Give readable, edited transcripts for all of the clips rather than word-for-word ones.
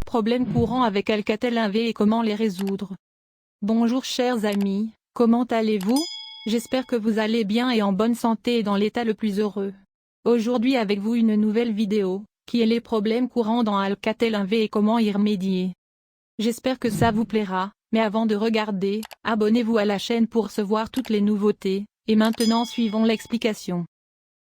problèmes courants avec Alcatel 1V et comment les résoudre. Bonjour chers amis, comment allez-vous? J'espère que vous allez bien et en bonne santé et dans l'état le plus heureux. Aujourd'hui avec vous une nouvelle vidéo, qui est les problèmes courants dans Alcatel 1V et comment y remédier. J'espère que ça vous plaira, mais avant de regarder, abonnez-vous à la chaîne pour recevoir toutes les nouveautés, et maintenant suivons l'explication.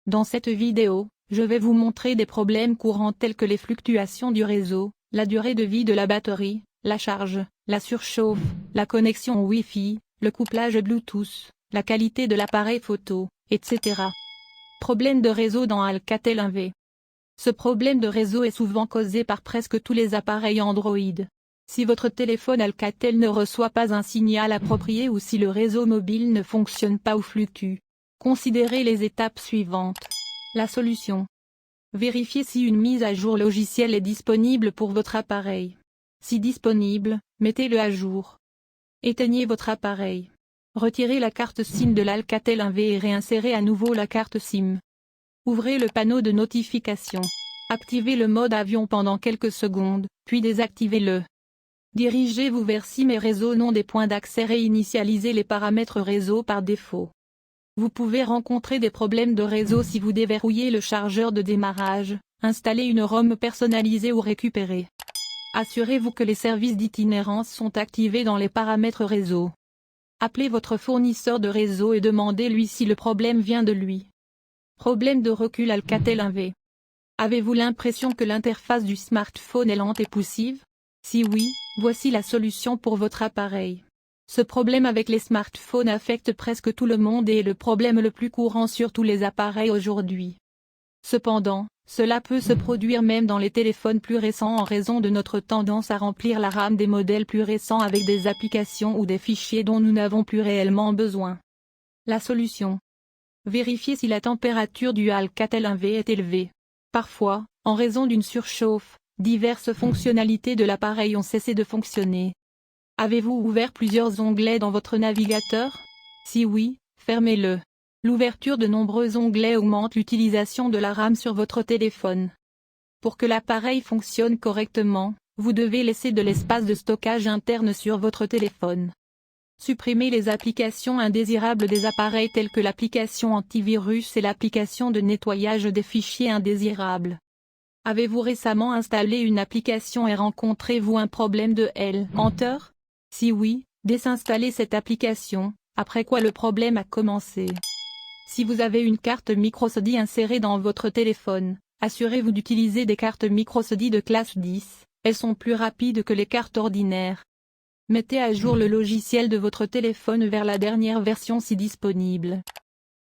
Dans cette vidéo, je vais vous montrer des problèmes courants tels que les fluctuations du réseau, la durée de vie de la batterie, la charge, la surchauffe, la connexion Wi-Fi, le couplage Bluetooth, la qualité de l'appareil photo, etc. Problème de réseau dans Alcatel 1V. Ce problème de réseau est souvent causé par presque tous les appareils Android. Si votre téléphone Alcatel ne reçoit pas un signal approprié ou si le réseau mobile ne fonctionne pas ou fluctue, considérez les étapes suivantes. La solution. Vérifiez si une mise à jour logicielle est disponible pour votre appareil. Si disponible, mettez-le à jour. Éteignez votre appareil. Retirez la carte SIM de l'Alcatel 1V et réinsérez à nouveau la carte SIM. Ouvrez le panneau de notification. Activez le mode avion pendant quelques secondes, puis désactivez-le. Dirigez-vous vers SIM et réseau nom des points d'accès. Réinitialisez les paramètres réseau par défaut. Vous pouvez rencontrer des problèmes de réseau si vous déverrouillez le chargeur de démarrage, installez une ROM personnalisée ou récupérez. Assurez-vous que les services d'itinérance sont activés dans les paramètres réseau. Appelez votre fournisseur de réseau et demandez-lui si le problème vient de lui. Problème de recul Alcatel 1V. Avez-vous l'impression que l'interface du smartphone est lente et poussive? Si oui, voici la solution pour votre appareil. Ce problème avec les smartphones affecte presque tout le monde et est le problème le plus courant sur tous les appareils aujourd'hui. Cependant, cela peut se produire même dans les téléphones plus récents en raison de notre tendance à remplir la RAM des modèles plus récents avec des applications ou des fichiers dont nous n'avons plus réellement besoin. La solution. Vérifiez si la température du Alcatel 1V est élevée. Parfois, en raison d'une surchauffe, diverses fonctionnalités de l'appareil ont cessé de fonctionner. Avez-vous ouvert plusieurs onglets dans votre navigateur? Si oui, fermez-le. L'ouverture de nombreux onglets augmente l'utilisation de la RAM sur votre téléphone. Pour que l'appareil fonctionne correctement, vous devez laisser de l'espace de stockage interne sur votre téléphone. Supprimez les applications indésirables des appareils telles que l'application antivirus et l'application de nettoyage des fichiers indésirables. Avez-vous récemment installé une application et rencontrez-vous un problème de Enter? Si oui, désinstallez cette application, après quoi le problème a commencé. Si vous avez une carte microSD insérée dans votre téléphone, assurez-vous d'utiliser des cartes microSD de classe 10, elles sont plus rapides que les cartes ordinaires. Mettez à jour le logiciel de votre téléphone vers la dernière version si disponible.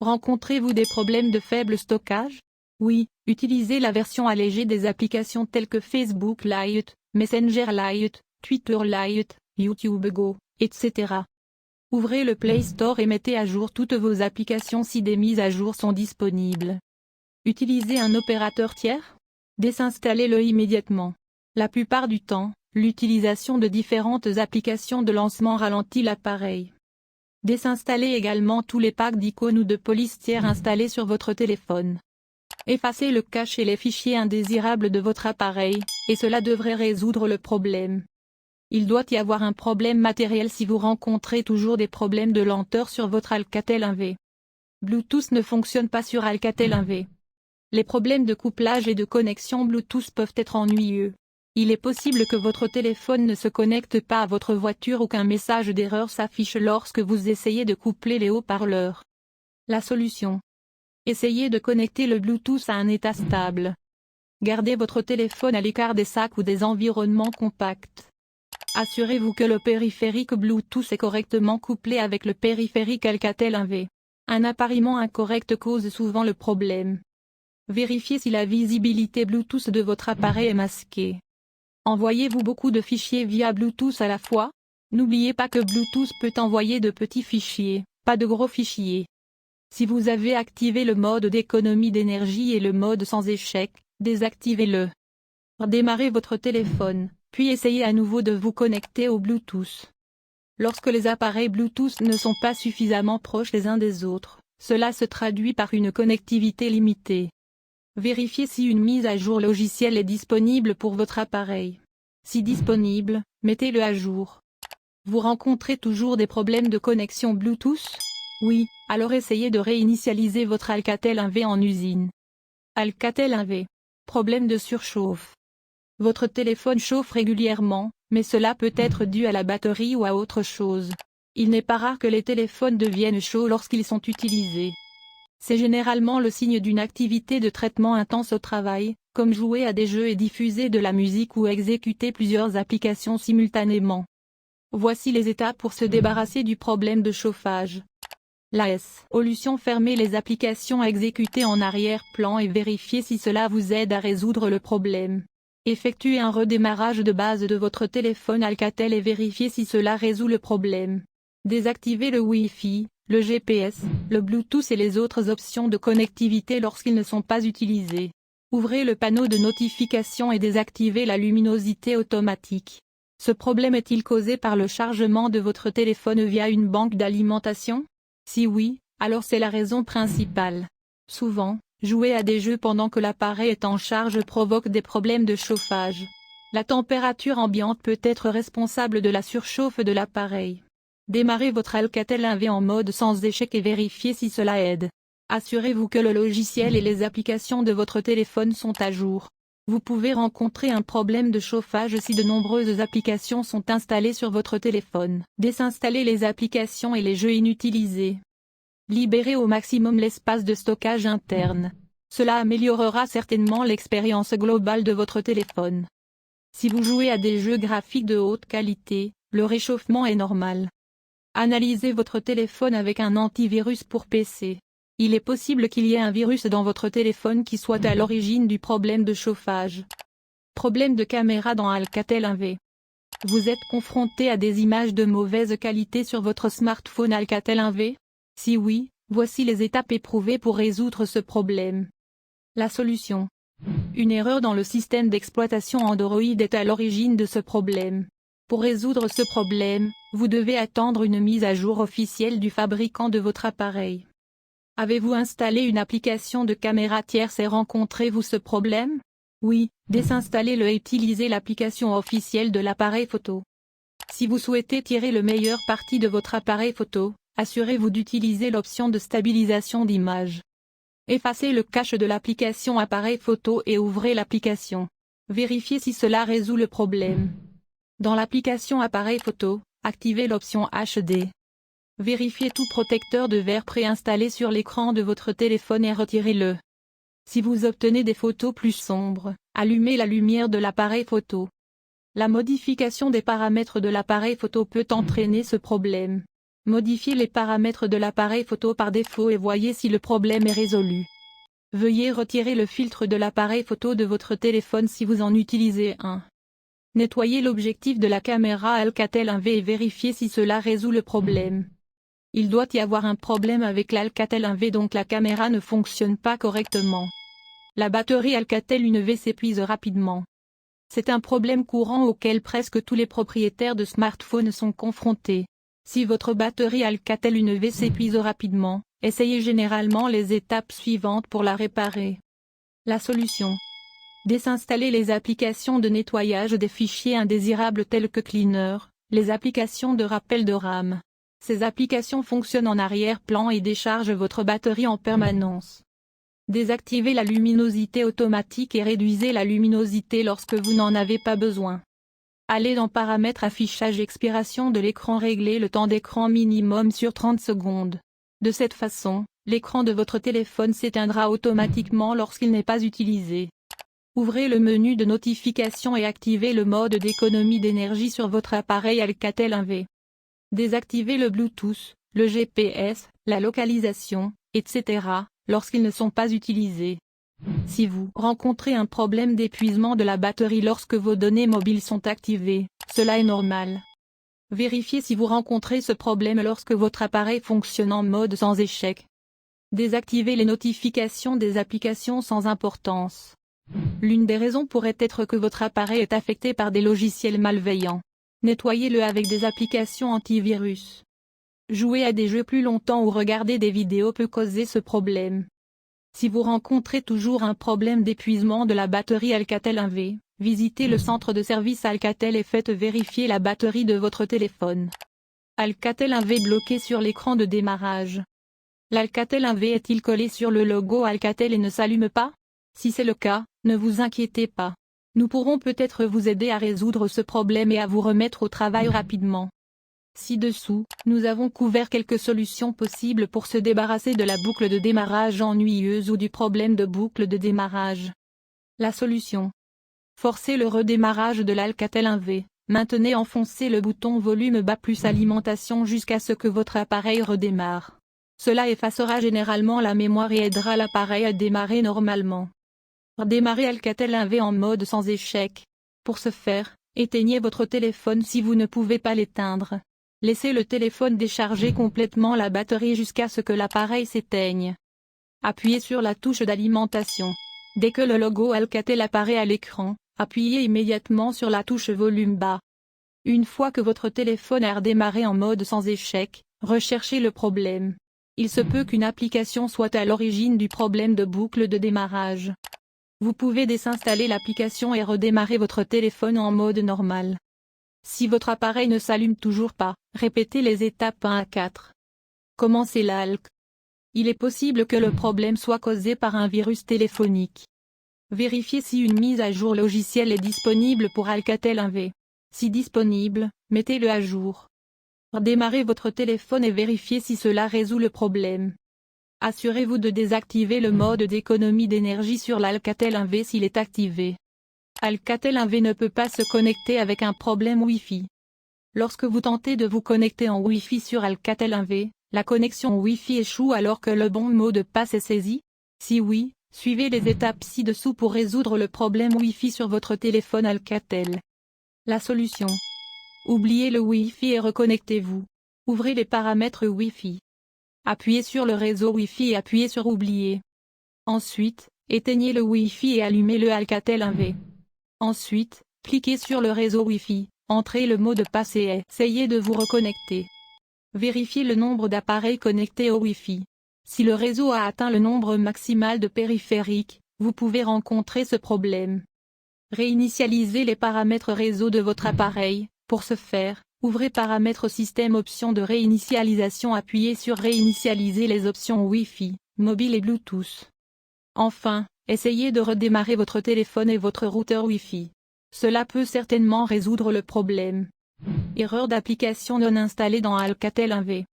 Rencontrez-vous des problèmes de faible stockage? Oui, utilisez la version allégée des applications telles que Facebook Lite, Messenger Lite, Twitter Lite, YouTube Go, etc. Ouvrez le Play Store et mettez à jour toutes vos applications si des mises à jour sont disponibles. Utilisez un opérateur tiers? Désinstallez-le immédiatement. La plupart du temps, l'utilisation de différentes applications de lancement ralentit l'appareil. Désinstallez également tous les packs d'icônes ou de polices tiers installés sur votre téléphone. Effacez le cache et les fichiers indésirables de votre appareil, et cela devrait résoudre le problème. Il doit y avoir un problème matériel si vous rencontrez toujours des problèmes de lenteur sur votre Alcatel 1V. Bluetooth ne fonctionne pas sur Alcatel 1V. Les problèmes de couplage et de connexion Bluetooth peuvent être ennuyeux. Il est possible que votre téléphone ne se connecte pas à votre voiture ou qu'un message d'erreur s'affiche lorsque vous essayez de coupler les haut-parleurs. La solution. Essayez de connecter le Bluetooth à un état stable. Gardez votre téléphone à l'écart des sacs ou des environnements compacts. Assurez-vous que le périphérique Bluetooth est correctement couplé avec le périphérique Alcatel 1V. Un appariement incorrect cause souvent le problème. Vérifiez si la visibilité Bluetooth de votre appareil est masquée. Envoyez-vous beaucoup de fichiers via Bluetooth à la fois? N'oubliez pas que Bluetooth peut envoyer de petits fichiers, pas de gros fichiers. Si vous avez activé le mode d'économie d'énergie et le mode sans échec, désactivez-le. Redémarrez votre téléphone, puis essayez à nouveau de vous connecter au Bluetooth. Lorsque les appareils Bluetooth ne sont pas suffisamment proches les uns des autres, cela se traduit par une connectivité limitée. Vérifiez si une mise à jour logicielle est disponible pour votre appareil. Si disponible, mettez-le à jour. Vous rencontrez toujours des problèmes de connexion Bluetooth? Oui, alors essayez de réinitialiser votre Alcatel 1V en usine. Alcatel 1V. Problème de surchauffe. Votre téléphone chauffe régulièrement, mais cela peut être dû à la batterie ou à autre chose. Il n'est pas rare que les téléphones deviennent chauds lorsqu'ils sont utilisés. C'est généralement le signe d'une activité de traitement intense au travail, comme jouer à des jeux et diffuser de la musique ou exécuter plusieurs applications simultanément. Voici les étapes pour se débarrasser du problème de chauffage. La solution: fermez les applications exécutées en arrière-plan et vérifiez si cela vous aide à résoudre le problème. Effectuez un redémarrage de base de votre téléphone Alcatel et vérifiez si cela résout le problème. Désactivez le Wi-Fi, le GPS, le Bluetooth et les autres options de connectivité lorsqu'ils ne sont pas utilisés. Ouvrez le panneau de notification et désactivez la luminosité automatique. Ce problème est-il causé par le chargement de votre téléphone via une banque d'alimentation? Si oui, alors c'est la raison principale. Souvent, jouer à des jeux pendant que l'appareil est en charge provoque des problèmes de chauffage. La température ambiante peut être responsable de la surchauffe de l'appareil. Démarrez votre Alcatel 1V en mode sans échec et vérifiez si cela aide. Assurez-vous que le logiciel et les applications de votre téléphone sont à jour. Vous pouvez rencontrer un problème de chauffage si de nombreuses applications sont installées sur votre téléphone. Désinstallez les applications et les jeux inutilisés. Libérez au maximum l'espace de stockage interne. Cela améliorera certainement l'expérience globale de votre téléphone. Si vous jouez à des jeux graphiques de haute qualité, le réchauffement est normal. Analysez votre téléphone avec un antivirus pour PC. Il est possible qu'il y ait un virus dans votre téléphone qui soit à l'origine du problème de chauffage. Problème de caméra dans Alcatel 1V. Vous êtes confronté à des images de mauvaise qualité sur votre smartphone Alcatel 1V? Si oui, voici les étapes éprouvées pour résoudre ce problème. La solution. Une erreur dans le système d'exploitation Android est à l'origine de ce problème. Pour résoudre ce problème, vous devez attendre une mise à jour officielle du fabricant de votre appareil. Avez-vous installé une application de caméra tierce et rencontrez-vous ce problème? Oui, désinstallez-le et utilisez l'application officielle de l'appareil photo. Si vous souhaitez tirer le meilleur parti de votre appareil photo, assurez-vous d'utiliser l'option de stabilisation d'image. Effacez le cache de l'application appareil photo et ouvrez l'application. Vérifiez si cela résout le problème. Dans l'application appareil photo, activez l'option HD. Vérifiez tout protecteur de verre préinstallé sur l'écran de votre téléphone et retirez-le. Si vous obtenez des photos plus sombres, allumez la lumière de l'appareil photo. La modification des paramètres de l'appareil photo peut entraîner ce problème. Modifiez les paramètres de l'appareil photo par défaut et voyez si le problème est résolu. Veuillez retirer le filtre de l'appareil photo de votre téléphone si vous en utilisez un. Nettoyez l'objectif de la caméra Alcatel 1V et vérifiez si cela résout le problème. Il doit y avoir un problème avec l'Alcatel 1V donc la caméra ne fonctionne pas correctement. La batterie Alcatel 1V s'épuise rapidement. C'est un problème courant auquel presque tous les propriétaires de smartphones sont confrontés. Si votre batterie Alcatel 1V s'épuise rapidement, essayez généralement les étapes suivantes pour la réparer. La solution. Désinstaller les applications de nettoyage des fichiers indésirables telles que Cleaner, les applications de rappel de RAM. Ces applications fonctionnent en arrière-plan et déchargent votre batterie en permanence. Désactivez la luminosité automatique et réduisez la luminosité lorsque vous n'en avez pas besoin. Allez dans Paramètres affichage expiration de l'écran, réglez le temps d'écran minimum sur 30 secondes. De cette façon, l'écran de votre téléphone s'éteindra automatiquement lorsqu'il n'est pas utilisé. Ouvrez le menu de notification et activez le mode d'économie d'énergie sur votre appareil Alcatel 1V. Désactivez le Bluetooth, le GPS, la localisation, etc., lorsqu'ils ne sont pas utilisés. Si vous rencontrez un problème d'épuisement de la batterie lorsque vos données mobiles sont activées, cela est normal. Vérifiez si vous rencontrez ce problème lorsque votre appareil fonctionne en mode sans échec. Désactivez les notifications des applications sans importance. L'une des raisons pourrait être que votre appareil est affecté par des logiciels malveillants. Nettoyez-le avec des applications antivirus. Jouer à des jeux plus longtemps ou regarder des vidéos peut causer ce problème. Si vous rencontrez toujours un problème d'épuisement de la batterie Alcatel 1V, visitez le centre de service Alcatel et faites vérifier la batterie de votre téléphone. Alcatel 1V bloqué sur l'écran de démarrage. L'Alcatel 1V est-il collé sur le logo Alcatel et ne s'allume pas? Si c'est le cas, ne vous inquiétez pas. Nous pourrons peut-être vous aider à résoudre ce problème et à vous remettre au travail rapidement. Ci-dessous, nous avons couvert quelques solutions possibles pour se débarrasser de la boucle de démarrage ennuyeuse ou du problème de boucle de démarrage. La solution. Forcez le redémarrage de l'Alcatel 1V. Maintenez enfoncé le bouton volume bas plus alimentation jusqu'à ce que votre appareil redémarre. Cela effacera généralement la mémoire et aidera l'appareil à démarrer normalement. Redémarrez Alcatel 1V en mode sans échec. Pour ce faire, éteignez votre téléphone si vous ne pouvez pas l'éteindre. Laissez le téléphone décharger complètement la batterie jusqu'à ce que l'appareil s'éteigne. Appuyez sur la touche d'alimentation. Dès que le logo Alcatel apparaît à l'écran, appuyez immédiatement sur la touche volume bas. Une fois que votre téléphone a redémarré en mode sans échec, recherchez le problème. Il se peut qu'une application soit à l'origine du problème de boucle de démarrage. Vous pouvez désinstaller l'application et redémarrer votre téléphone en mode normal. Si votre appareil ne s'allume toujours pas, répétez les étapes 1 à 4. Commencez l'ALC. Il est possible que le problème soit causé par un virus téléphonique. Vérifiez si une mise à jour logicielle est disponible pour Alcatel 1V. Si disponible, mettez-le à jour. Redémarrez votre téléphone et vérifiez si cela résout le problème. Assurez-vous de désactiver le mode d'économie d'énergie sur l'Alcatel 1V s'il est activé. Alcatel 1V ne peut pas se connecter avec un problème Wi-Fi. Lorsque vous tentez de vous connecter en Wi-Fi sur Alcatel 1V, la connexion Wi-Fi échoue alors que le bon mot de passe est saisi? Si oui, suivez les étapes ci-dessous pour résoudre le problème Wi-Fi sur votre téléphone Alcatel. La solution. Oubliez le Wi-Fi et reconnectez-vous. Ouvrez les paramètres Wi-Fi. Appuyez sur le réseau Wi-Fi et appuyez sur Oublier. Ensuite, éteignez le Wi-Fi et allumez le Alcatel 1V. Ensuite, cliquez sur le réseau Wi-Fi, entrez le mot de passe et essayez de vous reconnecter. Vérifiez le nombre d'appareils connectés au Wi-Fi. Si le réseau a atteint le nombre maximal de périphériques, vous pouvez rencontrer ce problème. Réinitialisez les paramètres réseau de votre appareil. Pour ce faire, ouvrez Paramètres Système Options de réinitialisation, appuyez sur Réinitialiser les options Wi-Fi, mobile et Bluetooth. Enfin, essayez de redémarrer votre téléphone et votre routeur Wi-Fi. Cela peut certainement résoudre le problème. Erreur d'application non installée dans Alcatel 1V.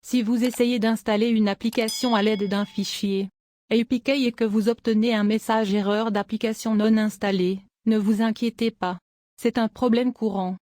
Si vous essayez d'installer une application à l'aide d'un fichier APK et que vous obtenez un message erreur d'application non installée, ne vous inquiétez pas. C'est un problème courant.